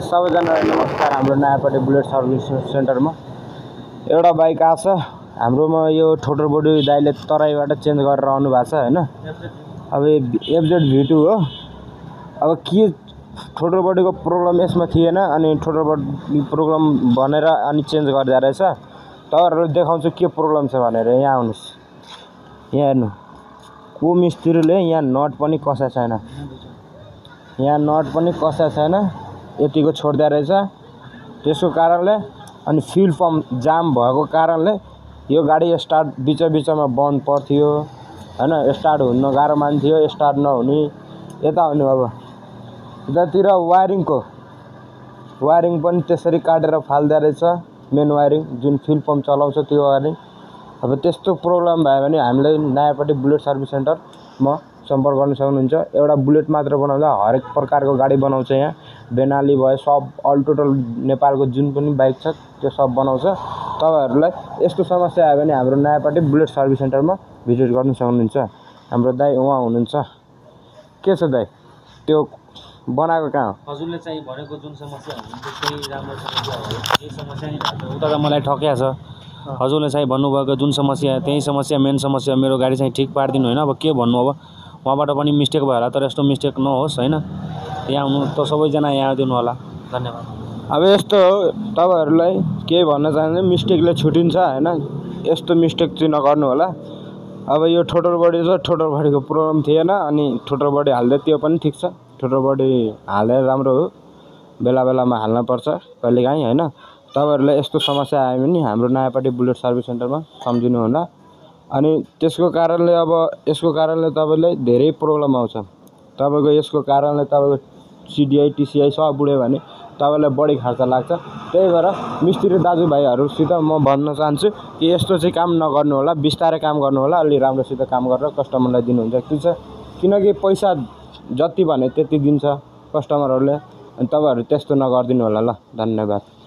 सबैजना नमस्कार। हाम्रो नयाँपट्टि बुलेट सर्भिस सेन्टरमा एउटा बाइक आछ। हाम्रोमा यो ठोटर बडी दाइले तराईबाट चेन्ज गरेर आउनु भएको छ हैन। अब एफजेड V2 हो। अब के ठोटर बडीको प्रब्लम यसमा थिएन अनि ठोटर बडी प्रब्लम भनेर अनि चेन्ज गर्दै रहेछ। तपाईहरुले देखाउँछु के प्रब्लम छ भनेर। यहाँ आउनुस्। यहाँ हेर्नु। को मिस्त्रीले यहाँ नट पनि कसा छैन। यहाँ नट पनि कसा छैन। यतिको छोड्दै रहेछ। त्यसको कारणले अनि फ्युल पम्प जाम भएको कारणले यो गाडी स्टार्ट बिचमा बन्द पर्थ्यो हैन। स्टार्ट हुन गाह्रो मान्थ्यो, स्टार्ट नहुने। यता हुनु अब यतातिर वायरिङ पनि त्यसरी काटेर फाल्दै रहेछ। मेन वायरिङ जुन फ्युल पम्प चलाउँछ त्यो वायरिङ। अब त्यस्तो प्रब्लम भयो भने हामीले नयाँपट्टि बुलेट सर्भिस सेन्टरमा सम्पर्क गर्न सक्नुहुन्छ। एउटा बुलेट मात्र बनाउँदा हरेक प्रकारको गाडी बनाउँछ। यहाँ बेनाली भयो सब अल टोटल नेपालको जुन पनि बाइक छ त्यो सब बनाउँछ। तपाईहरुलाई यस्तो समस्या आयो भने हाम्रो नयाँपट्टि बुलेट सर्भिस सेन्टरमा भिजिट गर्न सक्नुहुन्छ। हाम्रो दाइ उहाँ हुनुहुन्छ। के छ दाइ? त्यो बनाएको कहाँ हो? हजुरले चाहिँ भनेको जुन समस्या हुनुहुन्छ त्यही राम्रो समस्या हो। यही समस्या नि भयो। उता त मलाई ठक्या छ। हजुरले चाहिँ भन्नुभएको जुन समस्या त्यही समस्या मेन समस्या मेरो गाडी चाहिँ ठीक पार्दिनु हैन। अब के भन्नु, अब उहाँबाट पनि मिस्टेक भयो होला तर यस्तो मिस्टेक नहोस् हैन। यहाँ आउनु त सबैजना यहाँ आइदिनु होला। धन्यवाद। अब यस्तो तपाईहरुलाई के भन्न चाहन्छु, मिस्टेकले छुटिन्छ हैन। यस्तो मिस्टेक चाहिँ नगर्नु होला। अब यो ठोटर बडी छ, ठोटर बडीको प्रब्लम थिएन अनि ठोटर बडी हाल्दै त्यो पनि ठीक छ। ठोटर बडी हालेर राम्रो हो। बेलामा हाल्न पर्छ कहिलेकाहीँ हैन। तपाईहरुलाई यस्तो समस्या आयो भने हाम्रो नयाँपट्टि बुलेट सर्भिस सेन्टरमा सम्झिनु होला। अनि त्यसको कारणले अब यसको कारणले तपाईलाई धेरै प्रब्लम आउँछ। तपाईको यसको कारणले तपाईको CDI TCI सब बुढ्यो भने तपाईलाई बढी खर्च लाग्छ। त्यही भएर मिस्त्री दाजुभाइहरुसित म भन्न चाहन्छु कि यस्तो चाहिँ काम नगर्नु होला। बिस्तारै काम गर्नु होला। अलि राम्रोसित काम गरेर कस्टमरलाई दिनुहुन्छ ठीक छ। किनकि पैसा जति भने त्यति दिन्छ कस्टमरहरुले। अनि तपाईहरु त्यस्तो नगर्दिनु होला ल। धन्यवाद।